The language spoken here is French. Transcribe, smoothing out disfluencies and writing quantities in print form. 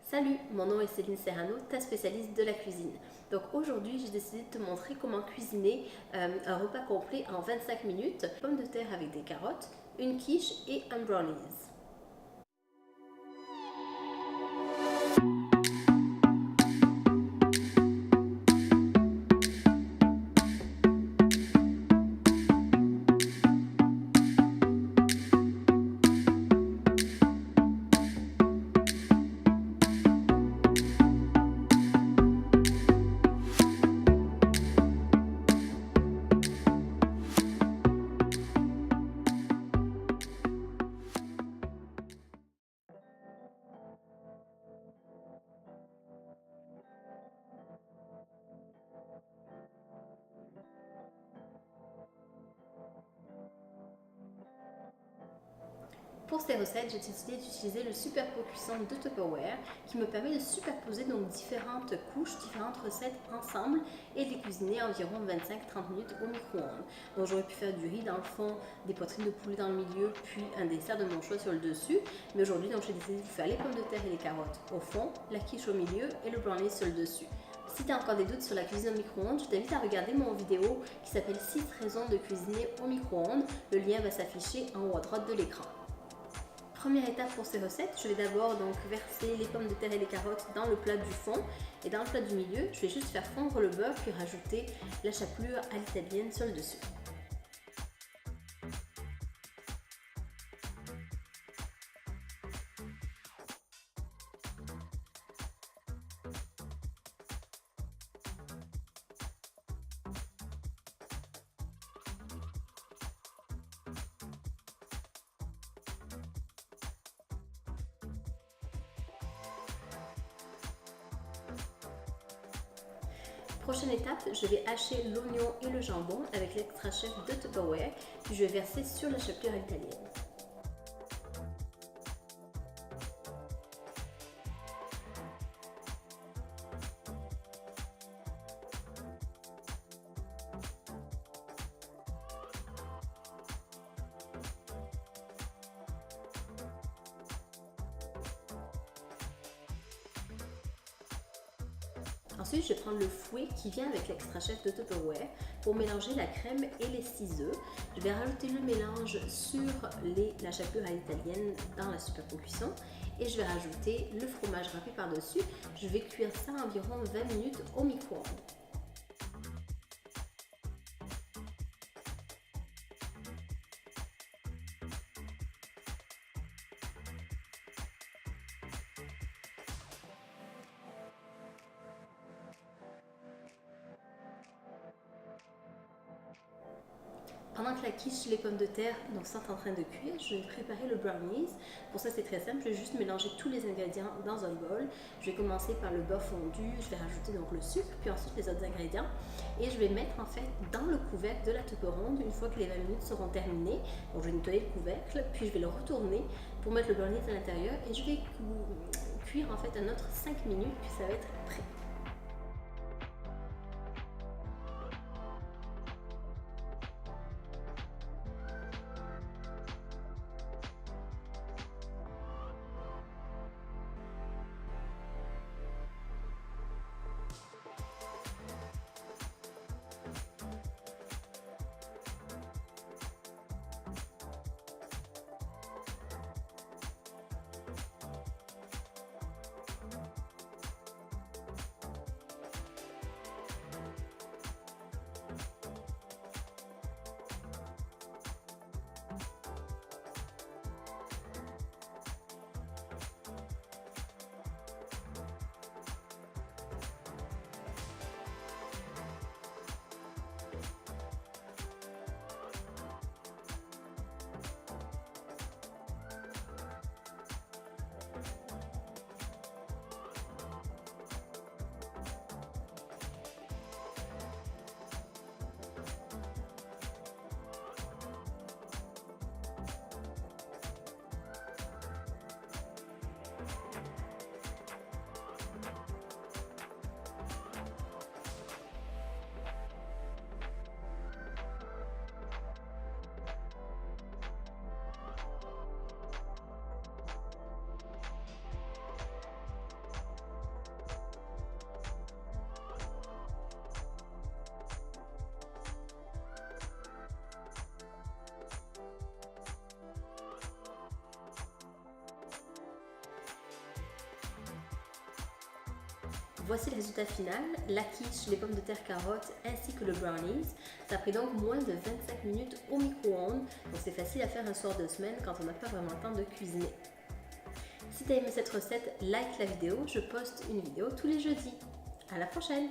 Salut, mon nom est Céline Serrano, ta spécialiste de la cuisine. Donc aujourd'hui, j'ai décidé de te montrer comment cuisiner un repas complet en 25 minutes. Pommes de terre avec des carottes, une quiche et un brownies. Pour ces recettes, j'ai décidé d'utiliser le super pot cuisson de Tupperware qui me permet de superposer donc différentes couches, différentes recettes ensemble et de les cuisiner environ 25-30 minutes au micro-ondes. Donc j'aurais pu faire du riz dans le fond, des poitrines de poulet dans le milieu, puis un dessert de mon choix sur le dessus. Mais aujourd'hui, donc j'ai décidé de faire les pommes de terre et les carottes au fond, la quiche au milieu et le brownie sur le dessus. Si tu as encore des doutes sur la cuisine au micro-ondes, je t'invite à regarder mon vidéo qui s'appelle 6 raisons de cuisiner au micro-ondes. Le lien va s'afficher en haut à droite de l'écran. Première étape pour ces recettes, je vais d'abord donc verser les pommes de terre et les carottes dans le plat du fond et dans le plat du milieu, je vais juste faire fondre le beurre puis rajouter la chapelure à l'italienne sur le dessus. Prochaine étape, je vais hacher l'oignon et le jambon avec l'extra chef de Tupperware, puis je vais verser sur la chapelure à l'italienne. Ensuite, je vais prendre le fouet qui vient avec l'extra chef de Tupperware pour mélanger la crème et les 6 œufs. Je vais rajouter le mélange sur la chapelure à l'italienne dans la super pot cuisson et je vais rajouter le fromage râpé par-dessus. Je vais cuire ça environ 20 minutes au micro-ondes. Pendant que la quiche et les pommes de terre sont en train de cuire, je vais préparer le brownies. Pour ça, c'est très simple, je vais juste mélanger tous les ingrédients dans un bol. Je vais commencer par le beurre fondu, je vais rajouter donc le sucre, puis ensuite les autres ingrédients. Et je vais mettre en fait dans le couvercle de la Tupperware une fois que les 20 minutes seront terminées. Donc je vais nettoyer le couvercle, puis je vais le retourner pour mettre le brownies à l'intérieur et je vais cuire en fait un autre 5 minutes, puis ça va être prêt. Voici le résultat final, la quiche, les pommes de terre carottes ainsi que le brownies. Ça a pris donc moins de 25 minutes au micro-ondes, donc c'est facile à faire un soir de semaine quand on n'a pas vraiment le temps de cuisiner. Si tu as aimé cette recette, like la vidéo, je poste une vidéo tous les jeudis. À la prochaine!